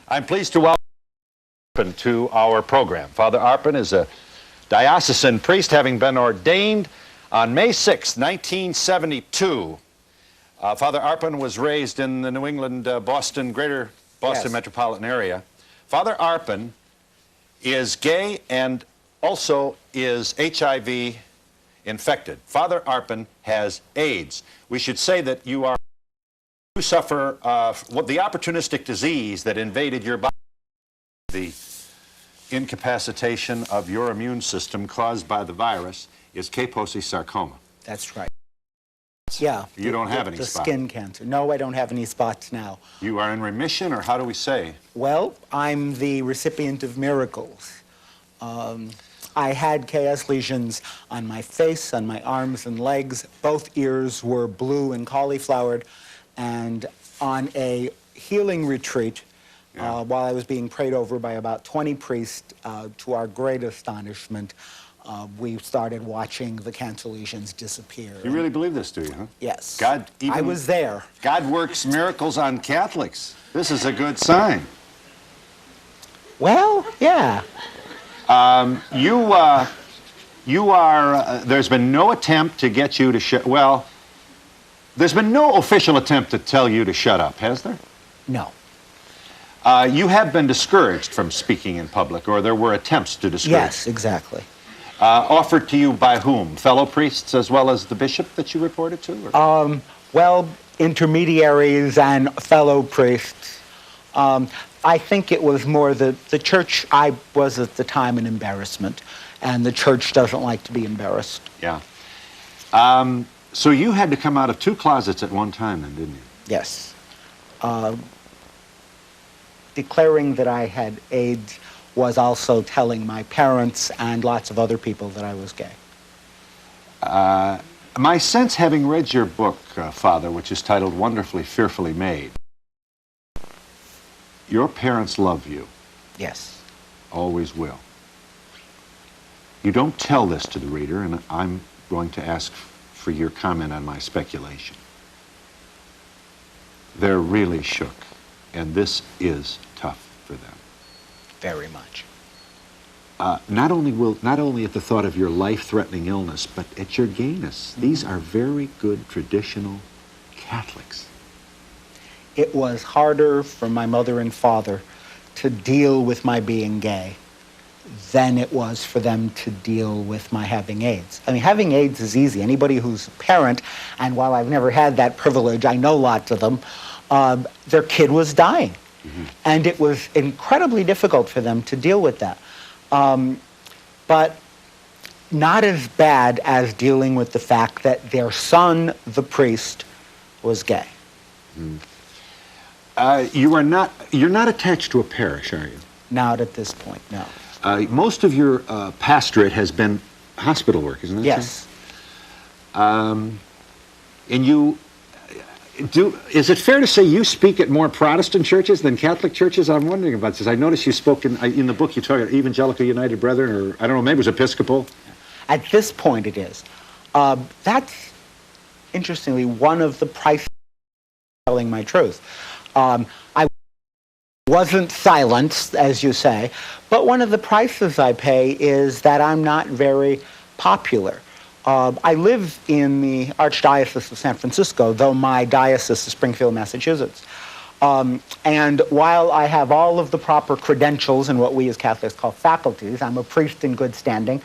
I'm pleased to welcome Arpin to our program. Father Arpin is a diocesan priest, having been ordained on May 6, 1972. Father Arpin was raised in the New England, greater Boston metropolitan area. Father Arpin is gay and also is HIV infected. Father Arpin has AIDS. We should say that you suffer the opportunistic disease that invaded your body, the incapacitation of your immune system caused by the virus, is Kaposi sarcoma. That's right. Yeah. You don't have any spots. The spots. Skin cancer. No, I don't have any spots now. You are in remission, or how do we say? Well, I'm the recipient of miracles. I had KS lesions on my face, on my arms and legs. Both ears were blue and cauliflowered. And on a healing retreat, while I was being prayed over by about 20 priests, to our great astonishment, we started watching the cancer lesions disappear. You really believe this, do you, huh? Yes. I was there. God works miracles on Catholics. This is a good sign. Well, yeah. There's been no attempt to get you to there's been no official attempt to tell you to shut up, has there? No. You have been discouraged from speaking in public, or there were attempts to discourage. Yes, exactly. Offered to you by whom? Fellow priests as well as the bishop that you reported to? Well, intermediaries and fellow priests. I think it was more the church. I was at the time an embarrassment, and the church doesn't like to be embarrassed. Yeah. So you had to come out of 2 closets at one time then, didn't you? Yes. Declaring that I had AIDS was also telling my parents and lots of other people that I was gay. My sense, having read your book, Father, which is titled Wonderfully, Fearfully Made, your parents love you. Yes. Always will. You don't tell this to the reader, and I'm going to ask for your comment on my speculation. They're really shook, and this is tough for them. Very much. Not only at the thought of your life-threatening illness, but at your gayness. Mm-hmm. These are very good traditional Catholics. It was harder for my mother and father to deal with my being gay than it was for them to deal with my having AIDS. I mean, having AIDS is easy. Anybody who's a parent, and while I've never had that privilege, I know lots of them, their kid was dying. Mm-hmm. And it was incredibly difficult for them to deal with that. But not as bad as dealing with the fact that their son, the priest, was gay. Mm. You're not attached to a parish, are you? Not at this point, no. Most of your pastorate has been hospital work, isn't it? Yes. And is it fair to say you speak at more Protestant churches than Catholic churches? I'm wondering about this. I noticed you spoke in the book, you talk about Evangelical United Brethren, or I don't know, maybe it was Episcopal. At this point it is. That's, interestingly, one of the prices of telling my truth. I wasn't silenced, as you say, but one of the prices I pay is that I'm not very popular. I live in the Archdiocese of San Francisco, though my diocese is Springfield, Massachusetts. And while I have all of the proper credentials in what we as Catholics call faculties, I'm a priest in good standing,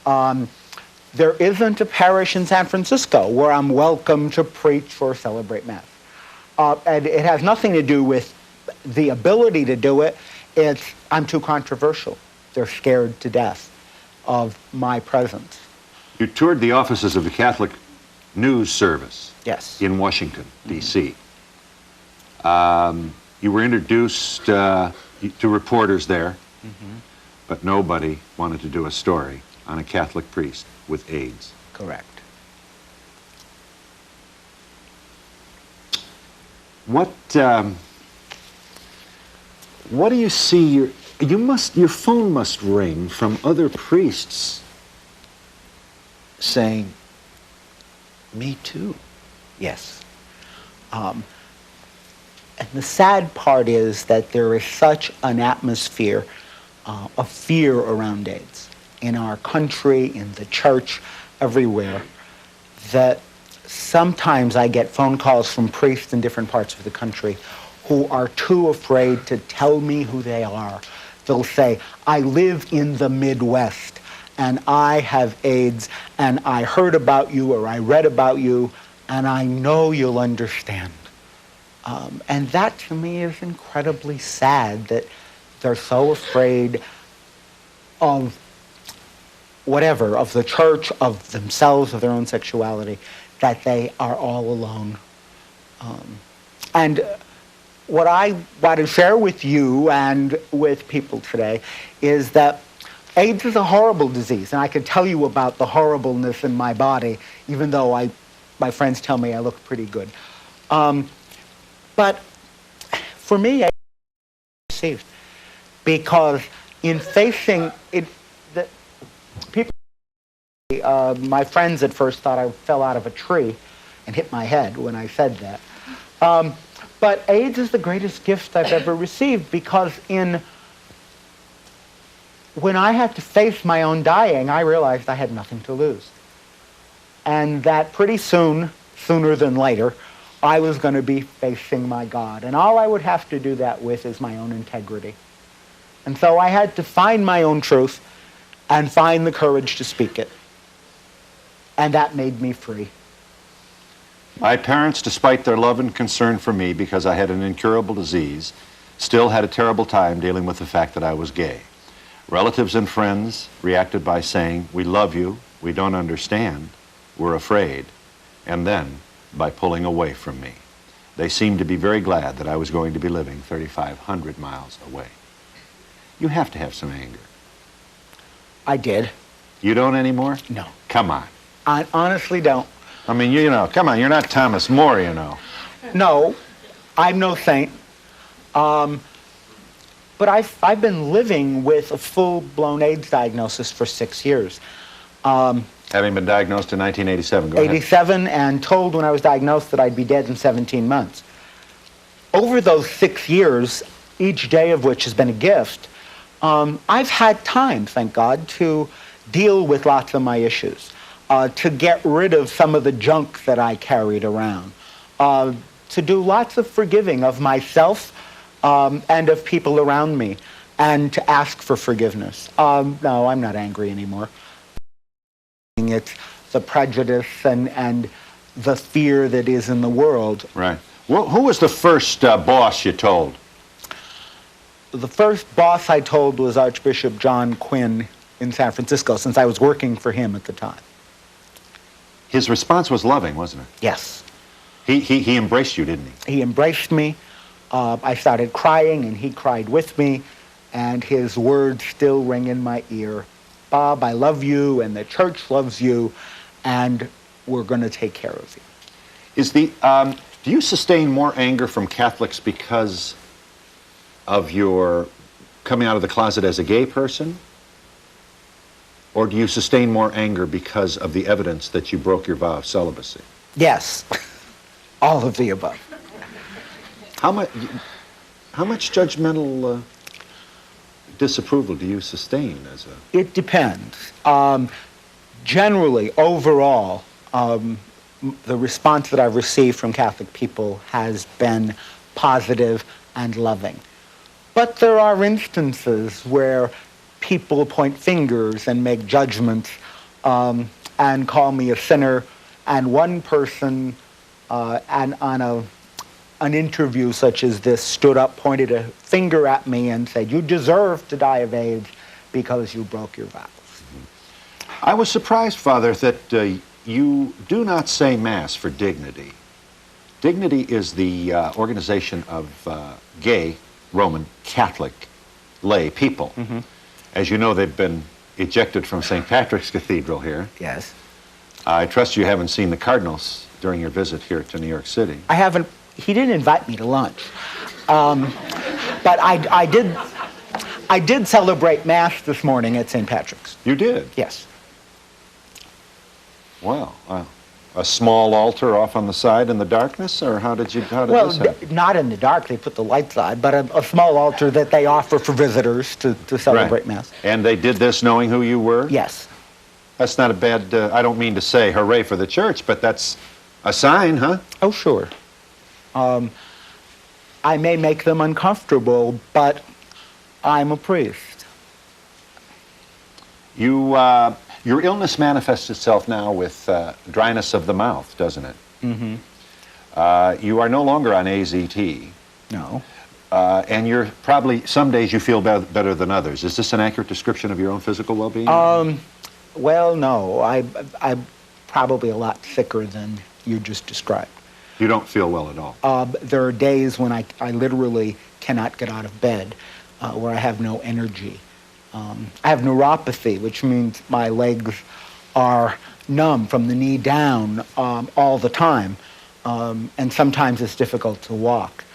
there isn't a parish in San Francisco where I'm welcome to preach or celebrate Mass. And it has nothing to do with the ability to do it. I'm too controversial. They're scared to death of my presence. You toured the offices of the Catholic News Service. Yes. In Washington, D.C. You were introduced to reporters there, but nobody wanted to do a story on a Catholic priest with AIDS. Correct. What do you see? Your phone must ring from other priests saying, "Me too." Yes. And the sad part is that there is such an atmosphere of fear around AIDS in our country, in the church, everywhere, that sometimes I get phone calls from priests in different parts of the country who are too afraid to tell me who they are. They'll say, I live in the Midwest, and I have AIDS, and I heard about you, or I read about you, and I know you'll understand. And that, to me, is incredibly sad, that they're so afraid of whatever, of the church, of themselves, of their own sexuality, that they are all alone. And what I want to share with you and with people today is that AIDS is a horrible disease, and I can tell you about the horribleness in my body, even though my friends tell me I look pretty good. But for me, I received, because in facing it, people, my friends at first thought I fell out of a tree and hit my head when I said that. But AIDS is the greatest gift I've ever received, because when I had to face my own dying, I realized I had nothing to lose. And that pretty soon, sooner than later, I was going to be facing my God. And all I would have to do that with is my own integrity. And so I had to find my own truth and find the courage to speak it. And that made me free. My parents, despite their love and concern for me because I had an incurable disease, still had a terrible time dealing with the fact that I was gay. Relatives and friends reacted by saying, we love you, we don't understand, we're afraid, and then by pulling away from me. They seemed to be very glad that I was going to be living 3,500 miles away. You have to have some anger. I did. You don't anymore? No. Come on. I honestly don't. I mean, you know, come on, you're not Thomas More, you know. No, I'm no saint. But I've been living with a full-blown AIDS diagnosis for 6 years. Having been diagnosed in 1987, go ahead. 87, and told when I was diagnosed that I'd be dead in 17 months. Over those 6 years, each day of which has been a gift, I've had time, thank God, to deal with lots of my issues, to get rid of some of the junk that I carried around, to do lots of forgiving of myself and of people around me, and to ask for forgiveness. No, I'm not angry anymore. It's the prejudice and the fear that is in the world. Right. Well, who was the first boss you told? The first boss I told was Archbishop John Quinn in San Francisco, since I was working for him at the time. His response was loving, wasn't it? Yes. He embraced you, didn't he? He embraced me. I started crying, and he cried with me, and his words still ring in my ear. Bob, I love you, and the church loves you, and we're going to take care of you. Do you sustain more anger from Catholics because of your coming out of the closet as a gay person? Or do you sustain more anger because of the evidence that you broke your vow of celibacy? Yes, all of the above. How much judgmental disapproval do you sustain as a... It depends. Generally, overall, the response that I've received from Catholic people has been positive and loving. But there are instances where people point fingers and make judgments and call me a sinner. And one person on an interview such as this stood up, pointed a finger at me and said, you deserve to die of AIDS because you broke your vows. I was surprised, Father, that you do not say Mass for Dignity. Dignity is the organization of gay Roman Catholic lay people. Mm-hmm. As you know, they've been ejected from St. Patrick's Cathedral here. Yes. I trust you haven't seen the cardinals during your visit here to New York City. I haven't. He didn't invite me to lunch. But I did celebrate Mass this morning at St. Patrick's. You did? Yes. Well, a small altar off on the side in the darkness, or how did this happen? Not in the dark, they put the lights on, but a small altar that they offer for visitors to celebrate Right. Mass. And they did this knowing who you were? Yes. That's not a bad, I don't mean to say hooray for the church, but that's a sign, huh? Oh, sure. I may make them uncomfortable, but I'm a priest. Your illness manifests itself now with dryness of the mouth, doesn't it? Mm-hmm. You are no longer on AZT. No. And you're probably, some days you feel better than others. Is this an accurate description of your own physical well-being? Well, no. I'm probably a lot sicker than you just described. You don't feel well at all? There are days when I literally cannot get out of bed, where I have no energy. I have neuropathy, which means my legs are numb from the knee down all the time, and sometimes it's difficult to walk.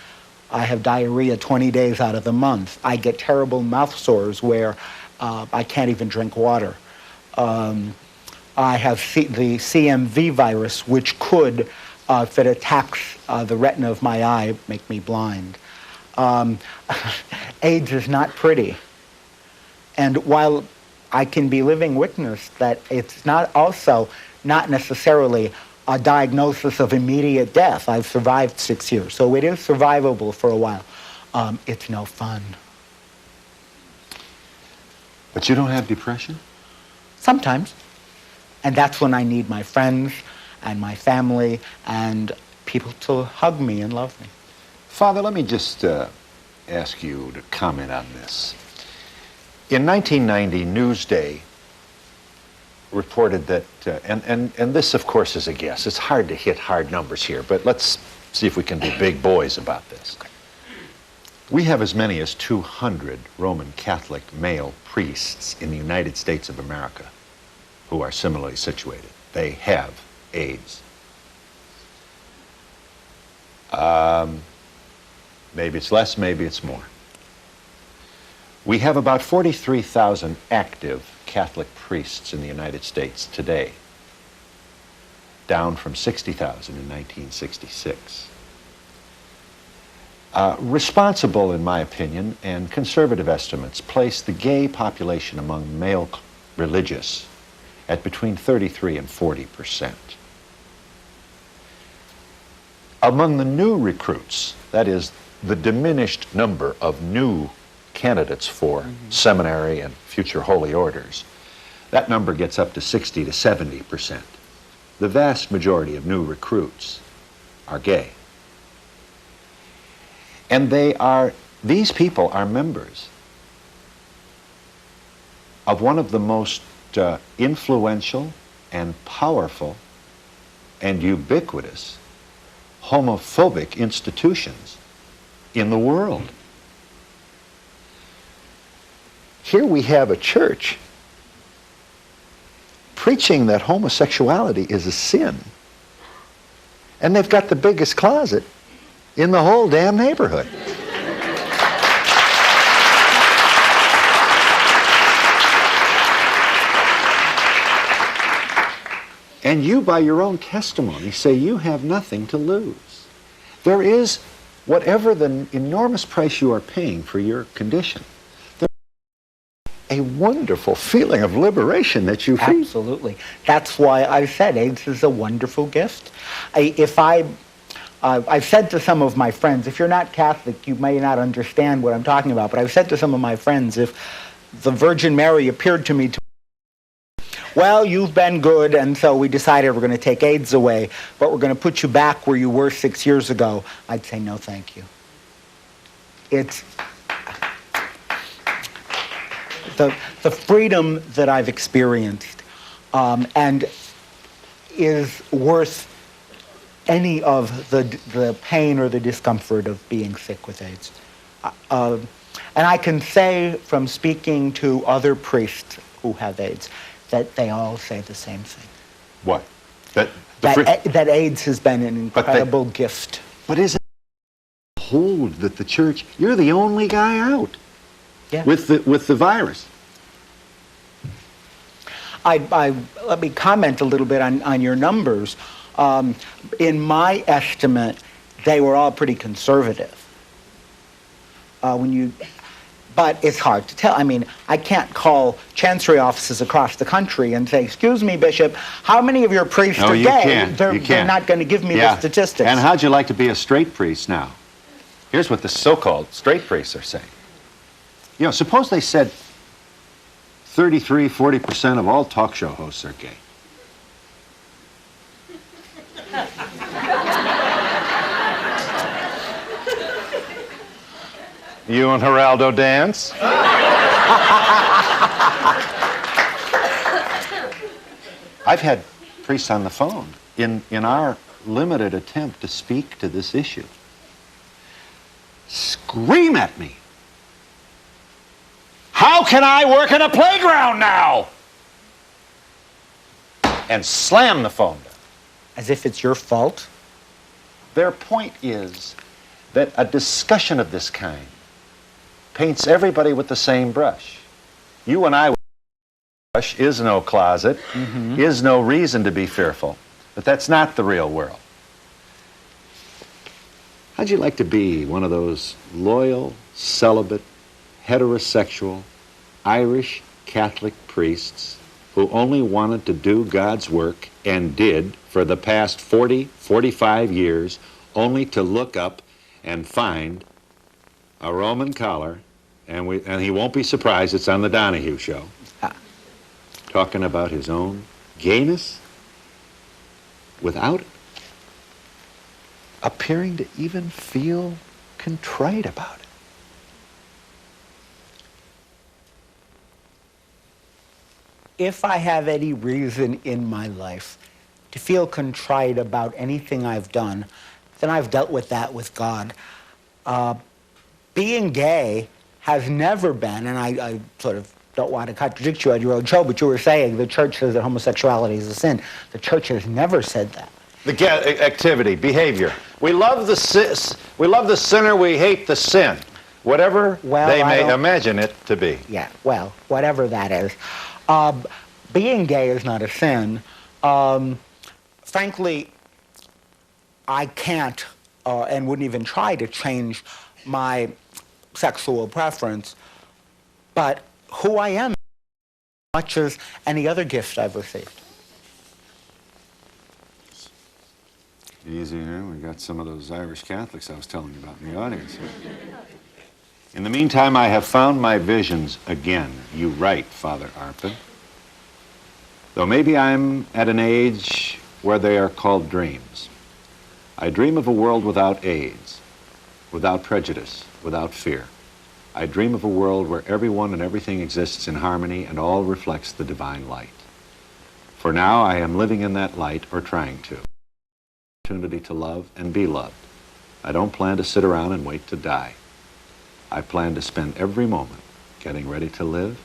I have diarrhea 20 days out of the month. I get terrible mouth sores where I can't even drink water. I have the CMV virus, which could, if it attacks the retina of my eye, make me blind. AIDS is not pretty. And while I can be living witness that it's not necessarily a diagnosis of immediate death. I've survived 6 years, so it is survivable for a while. It's no fun. But you don't have depression? Sometimes. And that's when I need my friends and my family and people to hug me and love me. Father, let me just ask you to comment on this. In 1990, Newsday reported that, and this, of course, is a guess. It's hard to hit hard numbers here, but let's see if we can be big boys about this. We have as many as 200 Roman Catholic male priests in the United States of America who are similarly situated. They have AIDS. Maybe it's less, maybe it's more. We have about 43,000 active Catholic priests in the United States today, down from 60,000 in 1966. Responsible, in my opinion, and conservative estimates place the gay population among male religious at between 33 and 40%. Among the new recruits, that is, the diminished number of new candidates for seminary and future holy orders, that number gets up to 60 to 70%. The vast majority of new recruits are gay. And these people are members of one of the most influential and powerful and ubiquitous homophobic institutions in the world. Here we have a church preaching that homosexuality is a sin, and they've got the biggest closet in the whole damn neighborhood. And you, by your own testimony, say you have nothing to lose. There is, whatever the enormous price you are paying for your condition, a wonderful feeling of liberation that you feel. Absolutely. That's why I said AIDS is a wonderful gift. I've said to some of my friends, if you're not Catholic, you may not understand what I'm talking about, but I've said to some of my friends, if the Virgin Mary appeared to me well, you've been good, and so we decided we're going to take AIDS away, but we're going to put you back where you were 6 years ago, I'd say no, thank you. It's the freedom that I've experienced and is worth any of the pain or the discomfort of being sick with AIDS. And I can say from speaking to other priests who have AIDS that they all say the same thing. What? That AIDS has been an incredible gift. But is it hold that the church, you're the only guy out with the virus? Let me comment a little bit on your numbers. In my estimate, they were all pretty conservative. But it's hard to tell. I mean, I can't call chancery offices across the country and say, "Excuse me, Bishop, how many of your priests are you gay?" can't. They're not going to give me the statistics. And how'd you like to be a straight priest now? Here's what the so-called straight priests are saying. You know, suppose they said 40% of all talk show hosts are gay. You and Geraldo dance? I've had priests on the phone in our limited attempt to speak to this issue scream at me. How can I work in a playground now? And slam the phone down. As if it's your fault. Their point is that a discussion of this kind paints everybody with the same brush. You and I, brush is no closet, is no reason to be fearful, but that's not the real world. How'd you like to be one of those loyal, celibate, heterosexual, Irish Catholic priests who only wanted to do God's work and did for the past 45 years, only to look up and find a Roman collar, and he won't be surprised it's on the Donahue show, talking about his own gayness without appearing to even feel contrite about it. If I have any reason in my life to feel contrite about anything I've done, then I've dealt with that with God. Being gay has never been, and I sort of don't want to contradict you on your own show, but you were saying the church says that homosexuality is a sin. The church has never said that. The activity, behavior. We love the sinner, we hate the sin. Whatever they may imagine it to be. Yeah, well, whatever that is. Being gay is not a sin. Frankly, I can't and wouldn't even try to change my sexual preference, but who I am, much as any other gift I've received. Easy here. We got some of those Irish Catholics I was telling you about in the audience. In the meantime, I have found my visions again. You write, Father Arpin. Though maybe I'm at an age where they are called dreams. I dream of a world without AIDS, without prejudice, without fear. I dream of a world where everyone and everything exists in harmony and all reflects the divine light. For now, I am living in that light, or trying to. Opportunity to love and be loved. I don't plan to sit around and wait to die. I plan to spend every moment getting ready to live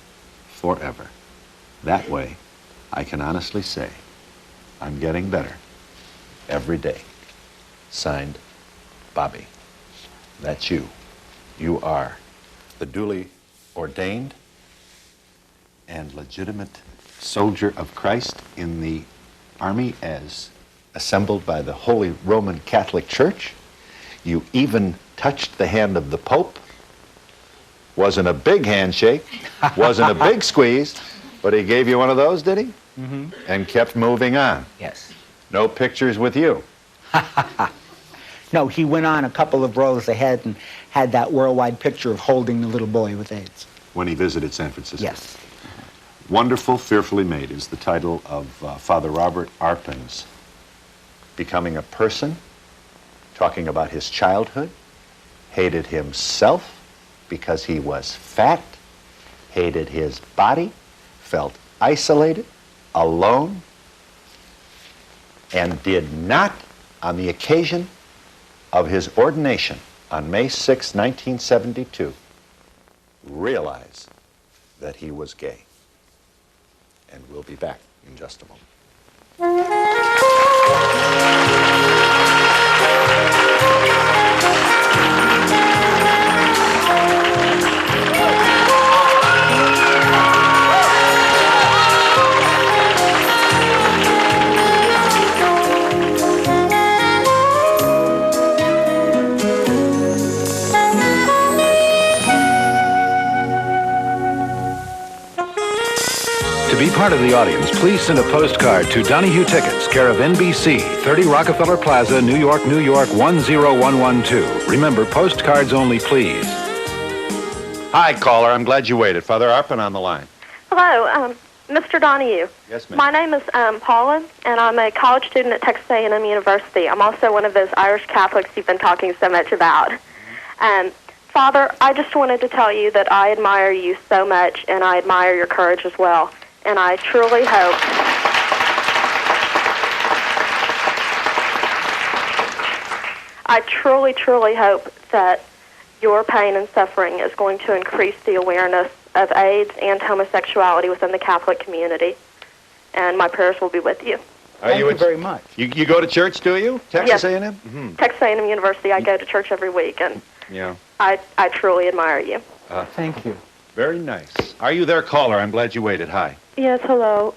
forever. That way, I can honestly say, I'm getting better every day. Signed, Bobby. That's you. You are the duly ordained and legitimate soldier of Christ in the army as assembled by the Holy Roman Catholic Church. You even touched the hand of the Pope. Wasn't a big handshake, wasn't a big squeeze, but he gave you one of those, did he? Mm-hmm. And kept moving on. Yes. No pictures with you. No, he went on a couple of rows ahead and had that worldwide picture of holding the little boy with AIDS. When he visited San Francisco. Yes. Wonderful, Fearfully Made is the title of Father Robert Arpin's Becoming a Person, talking about his childhood, hated himself because he was fat, hated his body, felt isolated, alone, and did not, on the occasion of his ordination on May 6, 1972, realize that he was gay. And we'll be back in just a moment. To be part of the audience, please send a postcard to Donahue Tickets, care of NBC, 30 Rockefeller Plaza, New York, New York, 10112. Remember, postcards only, please. Hi, caller. I'm glad you waited. Father Arpin on the line. Hello, Mr. Donahue. Yes, ma'am. My name is Paula, and I'm a college student at Texas A&M University. I'm also one of those Irish Catholics you've been talking so much about. Father, I just wanted to tell you that I admire you so much, and I admire your courage as well. And I truly hope truly hope that your pain and suffering is going to increase the awareness of AIDS and homosexuality within the Catholic community. And my prayers will be with you. Thank you very much. You go to church, do you? Texas Yes. A&M? Mm-hmm. Texas A&M University, I go to church every week, and Yeah. I truly admire you. Thank you. Very nice. Are you there, caller? I'm glad you waited. Hi. Yes, hello.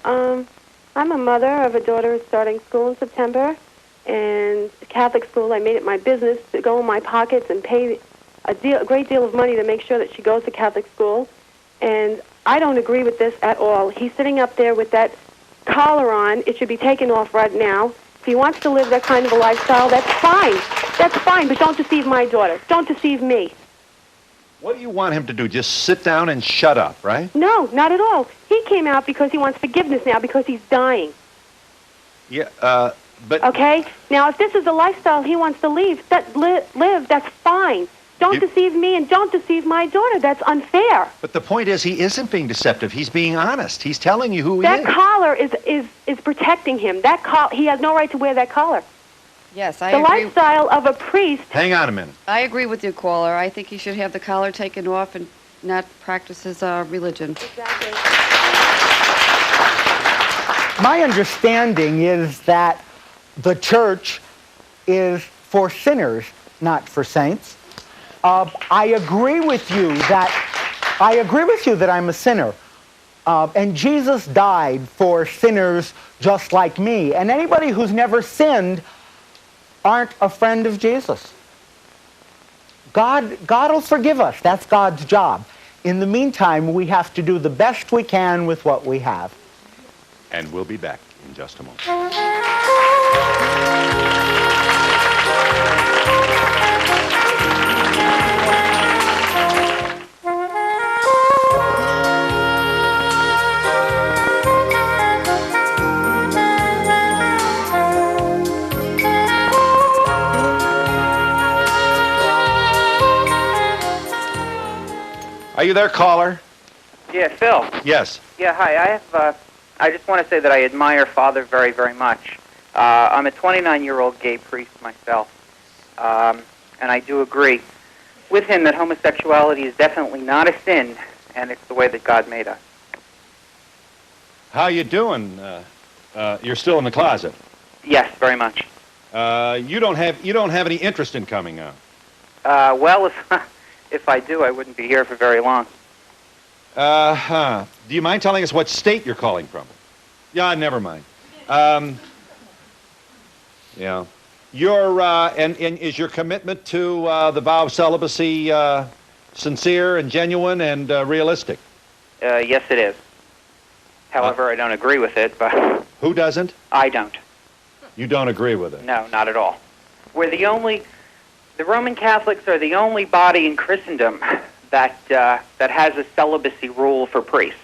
I'm a mother of a daughter who's starting school in September, and Catholic school, I made it my business to go in my pockets and pay a great deal of money to make sure that she goes to Catholic school, and I don't agree with this at all. He's sitting up there with that collar on. It should be taken off right now. If he wants to live that kind of a lifestyle, that's fine. That's fine, but don't deceive my daughter. Don't deceive me. What do you want him to do? Just sit down and shut up, right? No, not at all. He came out because he wants forgiveness now because he's dying. Yeah, but... Okay? Now, if this is the lifestyle he wants to live, that's fine. Don't deceive me and don't deceive my daughter. That's unfair. But the point is, he isn't being deceptive. He's being honest. He's telling you who he That is. collar is protecting him. He has no right to wear that collar. Yes, I The agree. lifestyle of a priest. Hang on a minute. I agree with you, caller. I think he should have the collar taken off and not practice his religion. Exactly. My understanding is that the church is for sinners, not for saints. I agree with you that I'm a sinner. And Jesus died for sinners just like me. And anybody who's never sinned aren't a friend of Jesus. God will forgive us. That's God's job. In the meantime, we have to do the best we can with what we have. And we'll be back in just a moment. Are you there, caller? Yeah, Phil. Yes. Yeah, hi. I just want to say that I admire Father very, very much. I'm a 29-year-old gay priest myself, and I do agree with him that homosexuality is definitely not a sin, and it's the way that God made us. How you doing? You're still in the closet. Yes, very much. You don't have any interest in coming out. Well, if I do, I wouldn't be here for very long. Do you mind telling us what state you're calling from? Yeah, never mind. Yeah. And is your commitment to the vow of celibacy sincere and genuine and realistic? Yes, it is. However, I don't agree with it, but... Who doesn't? I don't. You don't agree with it? No, not at all. We're the Roman Catholics are the only body in Christendom that has a celibacy rule for priests.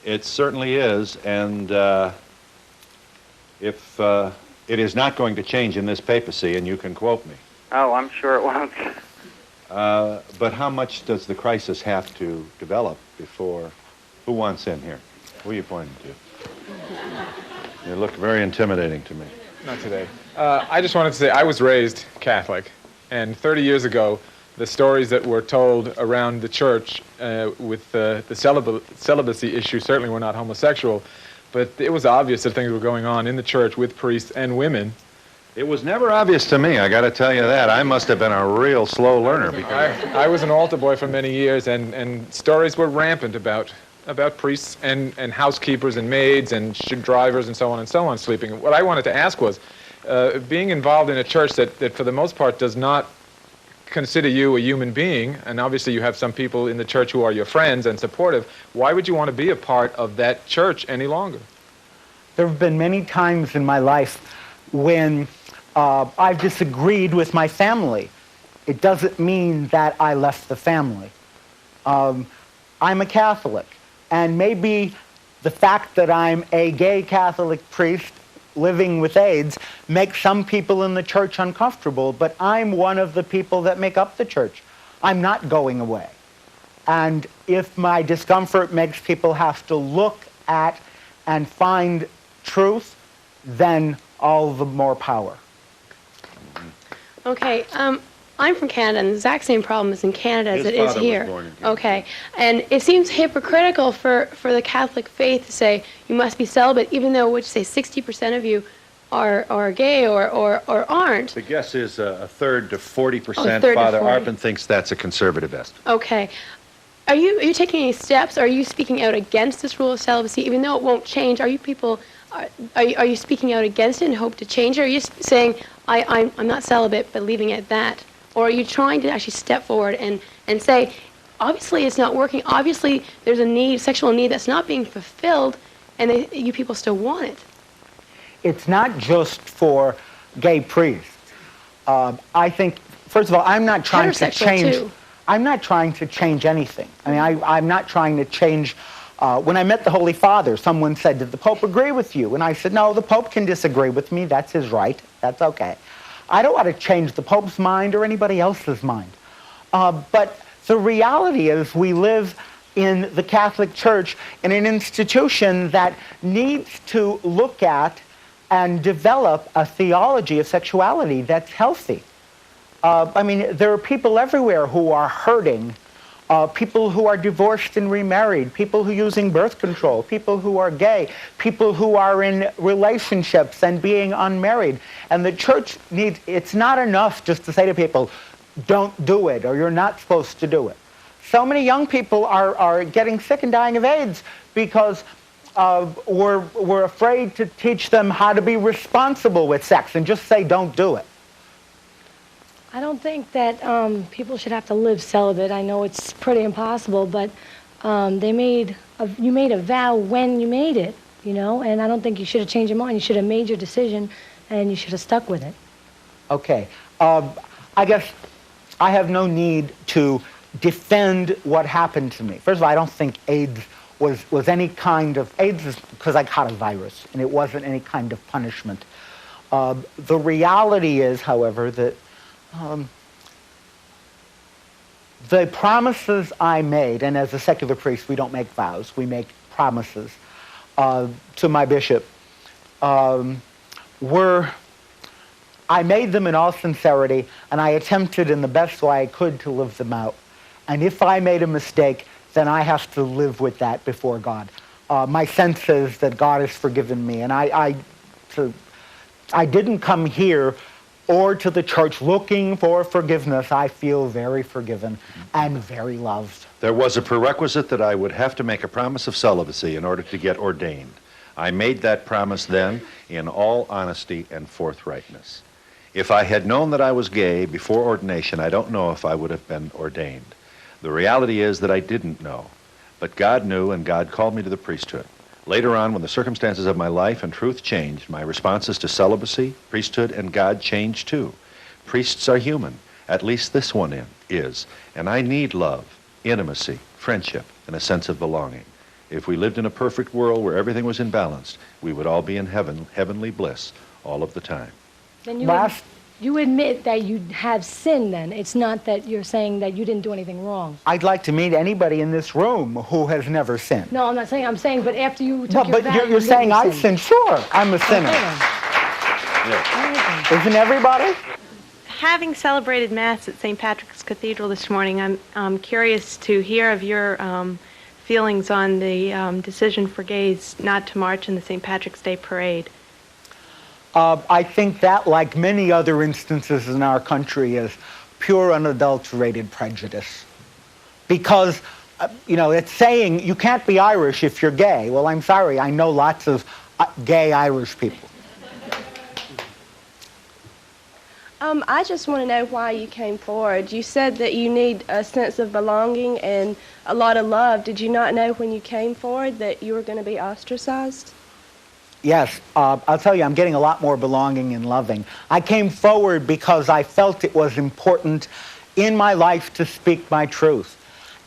It certainly is, and if it is not going to change in this papacy, and you can quote me. Oh, I'm sure it won't. But how much does the crisis have to develop before... Who wants in here? Who are you pointing to? You look very intimidating to me. Not today. I just wanted to say I was raised Catholic, and 30 years ago, the stories that were told around the church with the celibacy issue certainly were not homosexual, but it was obvious that things were going on in the church with priests and women. It was never obvious to me, I got to tell you that. I must have been a real slow learner. Because I was an altar boy for many years, and stories were rampant about priests and housekeepers and maids and drivers and so on sleeping. What I wanted to ask was, being involved in a church that for the most part does not consider you a human being, and obviously you have some people in the church who are your friends and supportive, why would you want to be a part of that church any longer? There have been many times in my life when I've disagreed with my family. It doesn't mean that I left the family. I'm a Catholic, and maybe the fact that I'm a gay Catholic priest living with AIDS makes some people in the church uncomfortable, but I'm one of the people that make up the church. I'm not going away. And if my discomfort makes people have to look at and find truth, then all the more power. Okay, I'm from Canada, and the exact same problem is in Canada as it is here. Okay, and it seems hypocritical for the Catholic faith to say you must be celibate, even though, which say 60% of you are gay or aren't. The guess is a third to 40%. Oh, a third to Father 40. Arpin thinks that's a conservative estimate. Okay. Are you taking any steps? Are you speaking out against this rule of celibacy, even though it won't change? Are you people, are you speaking out against it and hope to change it? Or are you saying, I'm not celibate, but leaving it at that? Or are you trying to actually step forward and say, obviously it's not working, obviously there's a need, sexual need that's not being fulfilled, and you people still want it? It's not just for gay priests. I think, first of all, I'm not trying to Heterosexual, change. too. I'm not trying to change anything. I mean, I'm not trying to change. When I met the Holy Father, someone said, "Did the Pope agree with you?" And I said, "No, the Pope can disagree with me. That's his right. That's okay. I don't want to change the Pope's mind or anybody else's mind." But the reality is we live in the Catholic Church in an institution that needs to look at and develop a theology of sexuality that's healthy. I mean, there are people everywhere who are hurting, people who are divorced and remarried, people who are using birth control, people who are gay, people who are in relationships and being unmarried. And the church needs, it's not enough just to say to people, don't do it, or you're not supposed to do it. So many young people are getting sick and dying of AIDS because we're afraid to teach them how to be responsible with sex and just say, don't do it. I don't think that people should have to live celibate. I know it's pretty impossible, but you made a vow when you made it, you know, and I don't think you should have changed your mind. You should have made your decision, and you should have stuck with it. Okay. I guess I have no need to defend what happened to me. First of all, I don't think AIDS was any kind of, AIDS is because I caught a virus, and it wasn't any kind of punishment. The reality is, however, that the promises I made, and as a secular priest, we don't make vows, we make promises to my bishop, I made them in all sincerity, and I attempted in the best way I could to live them out. And if I made a mistake, then I have to live with that before God. My sense is that God has forgiven me, and I didn't come here or to the church looking for forgiveness. I feel very forgiven and very loved. There was a prerequisite that I would have to make a promise of celibacy in order to get ordained. I made that promise then in all honesty and forthrightness. If I had known that I was gay before ordination, I don't know if I would have been ordained. The reality is that I didn't know, but God knew, and God called me to the priesthood. Later on, when the circumstances of my life and truth changed, my responses to celibacy, priesthood, and God changed too. Priests are human, at least this one is, and I need love, intimacy, friendship, and a sense of belonging. If we lived in a perfect world where everything was in balance, we would all be in heaven, heavenly bliss, all of the time. Then you admit that you have sinned then. It's not that you're saying that you didn't do anything wrong. I'd like to meet anybody in this room who has never sinned. No, I'm not saying, I'm saying, but after you took your But vow, you're saying I sinned. Sure, I'm a sinner. Okay. Isn't everybody? Having celebrated Mass at St. Patrick's Cathedral this morning, I'm curious to hear of your feelings on the decision for gays not to march in the St. Patrick's Day Parade. I think that, like many other instances in our country, is pure unadulterated prejudice. Because, it's saying you can't be Irish if you're gay. Well, I'm sorry, I know lots of gay Irish people. I just want to know why you came forward. You said that you need a sense of belonging and a lot of love. Did you not know when you came forward that you were going to be ostracized? Yes, I'll tell you, I'm getting a lot more belonging and loving. I came forward because I felt it was important in my life to speak my truth.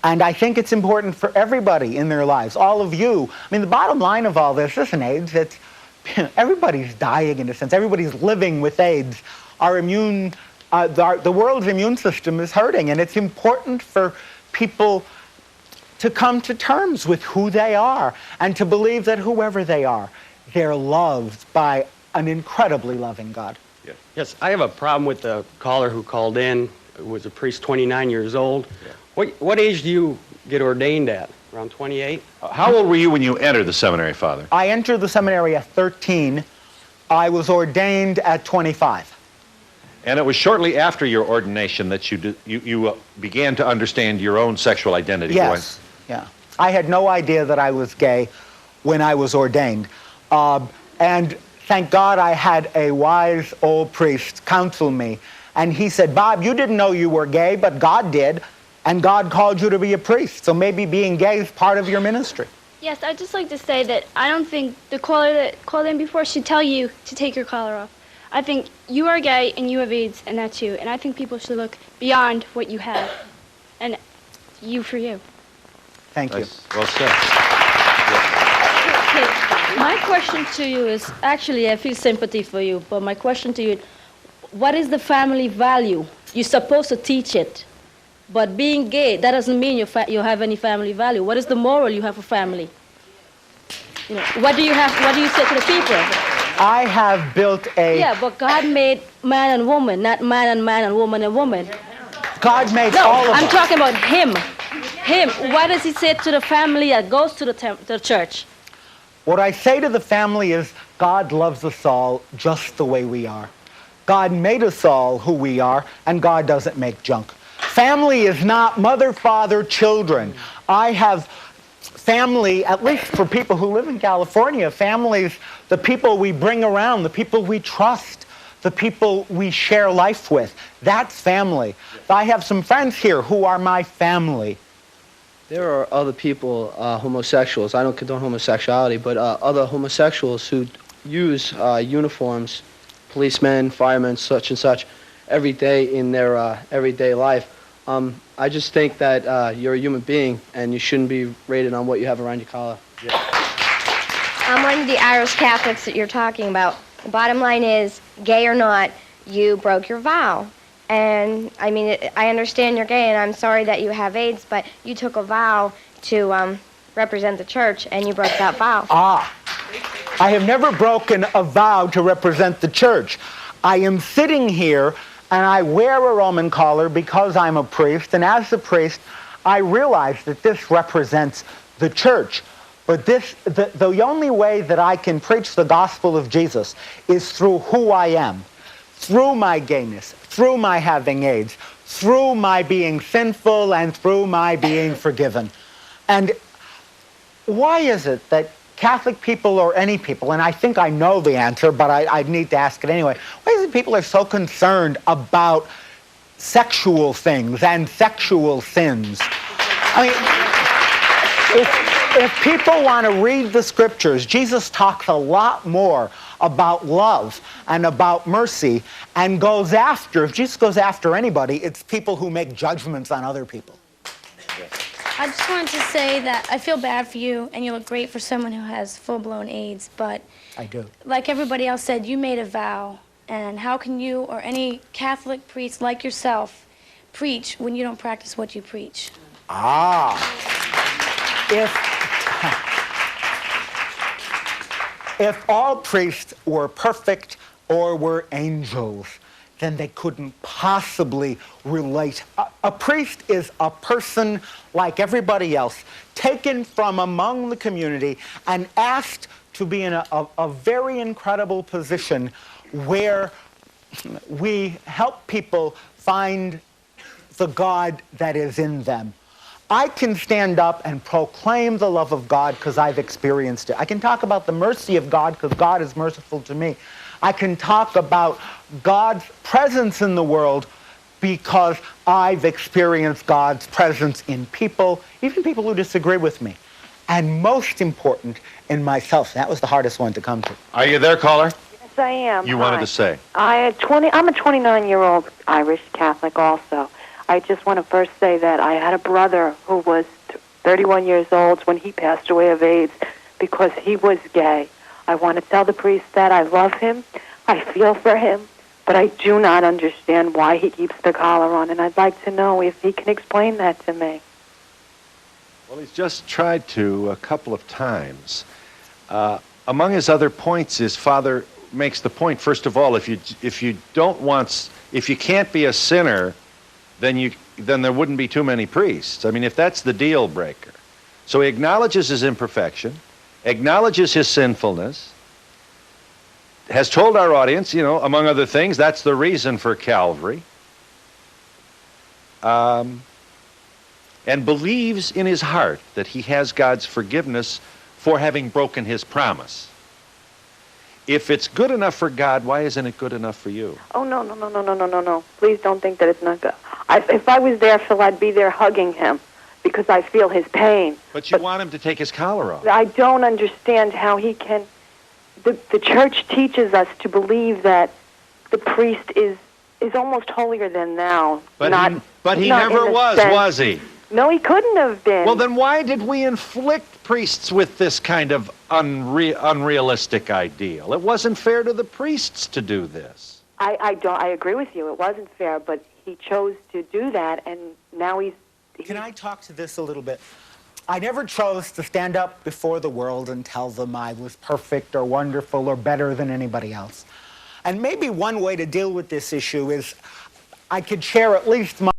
And I think it's important for everybody in their lives, all of you. I mean, the bottom line of all this isn't AIDS. It's everybody's dying in a sense. Everybody's living with AIDS. Our the world's immune system is hurting, and it's important for people to come to terms with who they are and to believe that whoever they are, they're loved by an incredibly loving God. Yes, I have a problem with the caller who called in. It was a priest, 29 years old. Yeah. What age do you get ordained at? Around 28? How old were you when you entered the seminary, Father? I entered the seminary at 13. I was ordained at 25. And it was shortly after your ordination that you began to understand your own sexual identity. Yes, yeah. I had no idea that I was gay when I was ordained. And thank God I had a wise old priest counsel me. And he said, Bob, you didn't know you were gay, but God did. And God called you to be a priest. So maybe being gay is part of your ministry. Yes, I'd just like to say that I don't think the caller that called in before should tell you to take your collar off. I think you are gay and you have AIDS, and that's you. And I think people should look beyond what you have. And you for you. Thank you. Well said. Okay. My question to you is, actually, I feel sympathy for you, but my question to you, what is the family value? You're supposed to teach it. But being gay, that doesn't mean you have any family value. What is the moral you have for family? You know, what do you say to the people? I have built a... Yeah, but God made man and woman, not man and woman and woman. God made all of us. I'm talking about him. Him. What does he say to the family that goes to the church? What I say to the family is, God loves us all just the way we are. God made us all who we are, and God doesn't make junk. Family is not mother, father, children. I have family, at least for people who live in California, families, the people we bring around, the people we trust, the people we share life with. That's family. I have some friends here who are my family. There are other people, homosexuals, I don't condone homosexuality, but other homosexuals who use uniforms, policemen, firemen, such and such, every day in their everyday life. I just think that you're a human being and you shouldn't be rated on what you have around your collar. Yeah. I'm one of the Irish Catholics that you're talking about. The bottom line is, gay or not, you broke your vow. And, I mean, I understand you're gay and I'm sorry that you have AIDS, but you took a vow to represent the church and you broke that vow. I have never broken a vow to represent the church. I am sitting here and I wear a Roman collar because I'm a priest, and as a priest, I realize that this represents the church. But the only way that I can preach the gospel of Jesus is through who I am, through my gayness, through my having AIDS, through my being sinful, and through my being forgiven. And why is it that Catholic people or any people, and I think I know the answer, but I need to ask it anyway. Why is it people are so concerned about sexual things and sexual sins? I mean, if people want to read the scriptures, Jesus talks a lot more about love and about mercy and goes after, if Jesus goes after anybody, it's people who make judgments on other people. I just wanted to say that I feel bad for you, and you look great for someone who has full-blown AIDS, but I do. Like everybody else said, you made a vow, and how can you or any Catholic priest like yourself preach when you don't practice what you preach? If all priests were perfect or were angels, then they couldn't possibly relate. A priest is a person like everybody else, taken from among the community and asked to be in a very incredible position where we help people find the God that is in them. I can stand up and proclaim the love of God because I've experienced it. I can talk about the mercy of God because God is merciful to me. I can talk about God's presence in the world because I've experienced God's presence in people, even people who disagree with me. And most important, in myself. That was the hardest one to come to. Are you there, caller? Yes, I am. You wanted to say. I'm a 29-year-old Irish Catholic also. I just want to first say that I had a brother who was 31 years old when he passed away of AIDS because he was gay. I want to tell the priest that I love him, I feel for him, but I do not understand why he keeps the collar on, and I'd like to know if he can explain that to me. Well, he's just tried to a couple of times. Among his other points, his father makes the point, first of all, if you can't be a sinner, then there wouldn't be too many priests. I mean, if that's the deal breaker. So he acknowledges his imperfection, acknowledges his sinfulness, has told our audience, among other things, that's the reason for Calvary, and believes in his heart that he has God's forgiveness for having broken his promise. If it's good enough for God, why isn't it good enough for you? Oh, no. Please don't think that it's not good. If I was there, Phil, I'd be there hugging him because I feel his pain. But you want him to take his collar off. I don't understand how he can... The church teaches us to believe that the priest is almost holier than thou. But he never was he? No, he couldn't have been. Well, then why did we inflict priests with this kind of unrealistic ideal? It wasn't fair to the priests to do this. I agree with you. It wasn't fair, but he chose to do that, and now he's... Can I talk to this a little bit? I never chose to stand up before the world and tell them I was perfect or wonderful or better than anybody else. And maybe one way to deal with this issue is I could share at least my...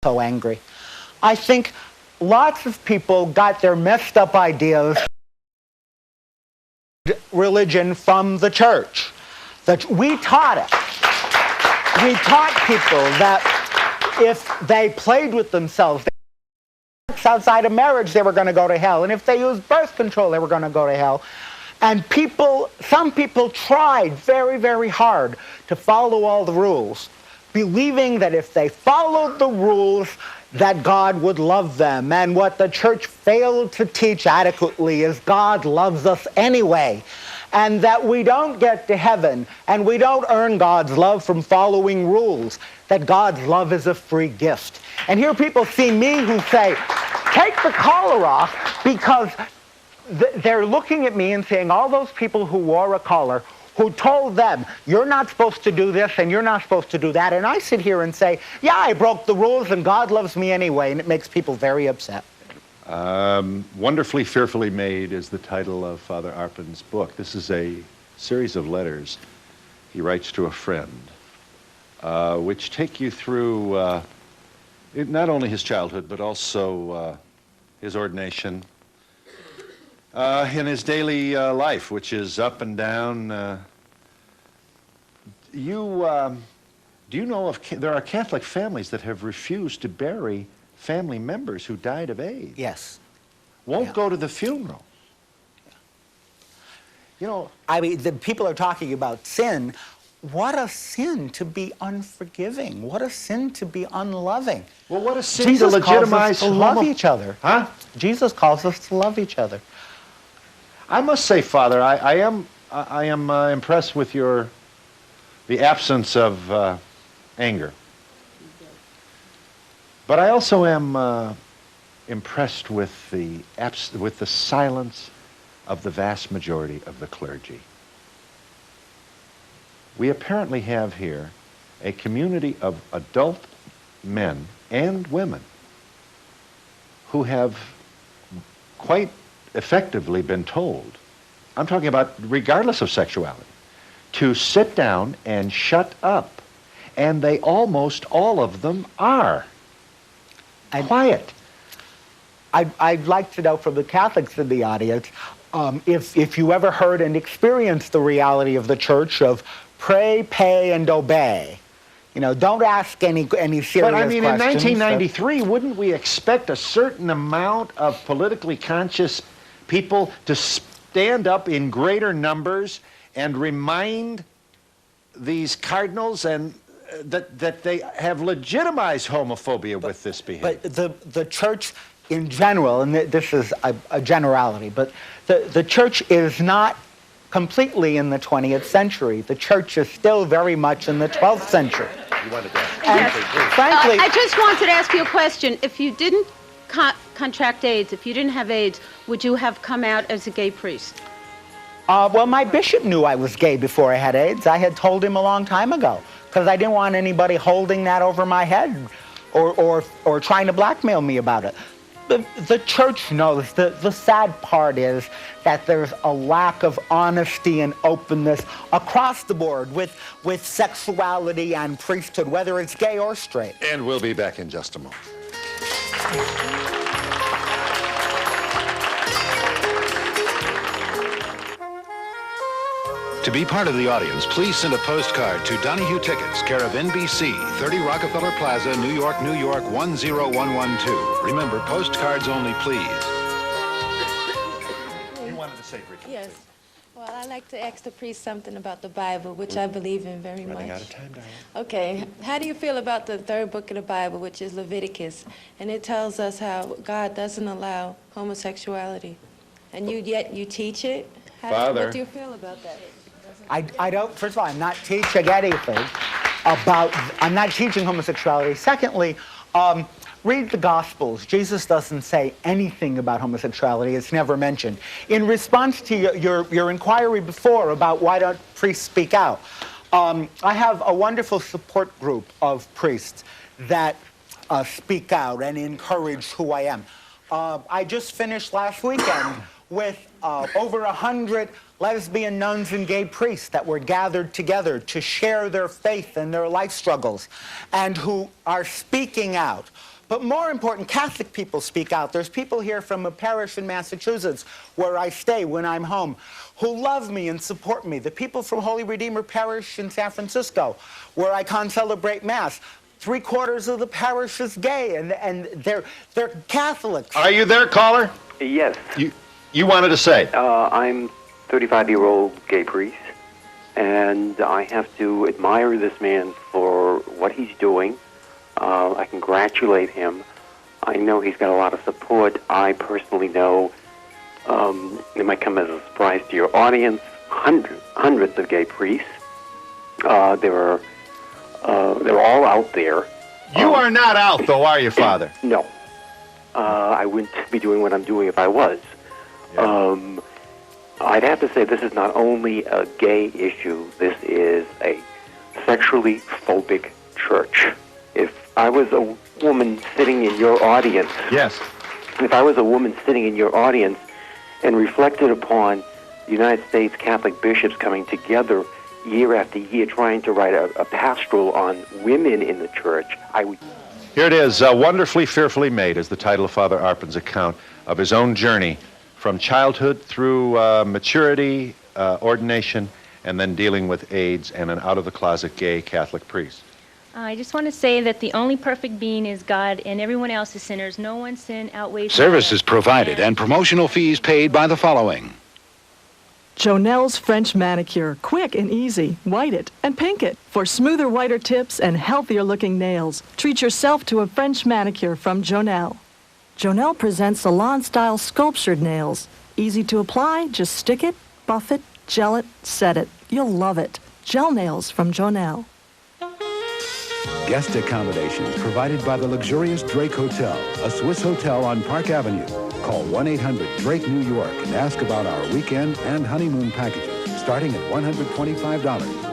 so angry. I think lots of people got their messed up ideas religion from the church. That we taught it. We taught people that if they played with themselves, outside of marriage, they were going to go to hell. And if they used birth control, they were going to go to hell. And some people tried very, very hard to follow all the rules, believing that if they followed the rules, that God would love them. And what the church failed to teach adequately is God loves us anyway. And that we don't get to heaven and we don't earn God's love from following rules, that God's love is a free gift. And here people see me who say, take the collar off, because they're looking at me and saying, all those people who wore a collar, who told them, you're not supposed to do this and you're not supposed to do that. And I sit here and say, yeah, I broke the rules and God loves me anyway. And it makes people very upset. Wonderfully Fearfully Made is the title of Father Arpin's book. This is a series of letters he writes to a friend, which take you through not only his childhood, but also his ordination, in his daily life, which is up and down. Do you know of, there are Catholic families that have refused to bury family members who died of AIDS? Yes. Won't go to the funeral. You know, I mean, the people are talking about sin. What a sin to be unforgiving. What a sin to be unloving. Well, what a sin Jesus to legitimize calls us to love each other. Huh? Jesus calls us to love each other. I must say, Father, I am impressed with the absence of anger. But I also am impressed with the silence of the vast majority of the clergy. We apparently have here a community of adult men and women who have quite effectively been told, I'm talking about regardless of sexuality, to sit down and shut up. And they almost all of them are. Quiet. I'd like to know from the Catholics in the audience, if you ever heard and experienced the reality of the church of pray, pay, and obey. You know, don't ask any serious questions. But I mean, in 1993, wouldn't we expect a certain amount of politically conscious people to stand up in greater numbers and remind these cardinals and that they have legitimized homophobia with this behavior. But the church in general, and this is a generality, but the church is not completely in the 20th century. The church is still very much in the 12th century. You wanted to ask? And frankly, I just wanted to ask you a question. If you didn't contract AIDS, if you didn't have AIDS, would you have come out as a gay priest? well, my bishop knew I was gay before I had AIDS. I had told him a long time ago, because I didn't want anybody holding that over my head or trying to blackmail me about it. The church knows. The sad part is that there's a lack of honesty and openness across the board with sexuality and priesthood, whether it's gay or straight. And we'll be back in just a moment. To be part of the audience, please send a postcard to Donahue Tickets, care of NBC, 30 Rockefeller Plaza, New York, New York, 10112. Remember, postcards only, please. You wanted to say briefly. Yes. Well, I'd like to ask the priest something about the Bible, which I believe in very much. Running out of time, darling. Okay. How do you feel about the third book of the Bible, which is Leviticus? And it tells us how God doesn't allow homosexuality. And yet you teach it? Father. What do you feel about that? I don't, first of all, I'm not teaching anything I'm not teaching homosexuality. Secondly, read the Gospels. Jesus doesn't say anything about homosexuality. It's never mentioned. In response to your inquiry before about why don't priests speak out, I have a wonderful support group of priests that speak out and encourage who I am. I just finished last weekend with over 100 lesbian nuns and gay priests that were gathered together to share their faith and their life struggles and who are speaking out. But more important, Catholic people speak out. There's people here from a parish in Massachusetts where I stay when I'm home who love me and support me. The people from Holy Redeemer Parish in San Francisco where I celebrate Mass. 3/4 of the parish is gay and they're Catholics. Are you there, caller? Yes. You wanted to say? I'm 35-year-old gay priest, and I have to admire this man for what he's doing. I congratulate him. I know he's got a lot of support. I personally know, it might come as a surprise to your audience, hundreds of gay priests. They're all out there. You are not out, though, are you, Father? No. I wouldn't be doing what I'm doing if I was. Yeah. I'd have to say this is not only a gay issue, this is a sexually phobic church. If I was a woman sitting in your audience... Yes. If I was a woman sitting in your audience and reflected upon the United States Catholic bishops coming together year after year trying to write a pastoral on women in the church, I would... Here it is, Wonderfully Fearfully Made is the title of Father Arpin's account of his own journey from childhood through maturity, ordination, and then dealing with AIDS and an out-of-the-closet gay Catholic priest. I just want to say that the only perfect being is God, and everyone else is sinners. No one's sin outweighs... Services provided and promotional fees paid by the following. Jonelle's French Manicure. Quick and easy. White it and pink it. For smoother, whiter tips and healthier-looking nails, treat yourself to a French manicure from Jonelle. Jonelle presents salon-style sculptured nails. Easy to apply, just stick it, buff it, gel it, set it. You'll love it. Gel nails from Jonelle. Guest accommodations provided by the luxurious Drake Hotel, a Swiss hotel on Park Avenue. Call 1-800-DRAKE New York and ask about our weekend and honeymoon packages, starting at $125.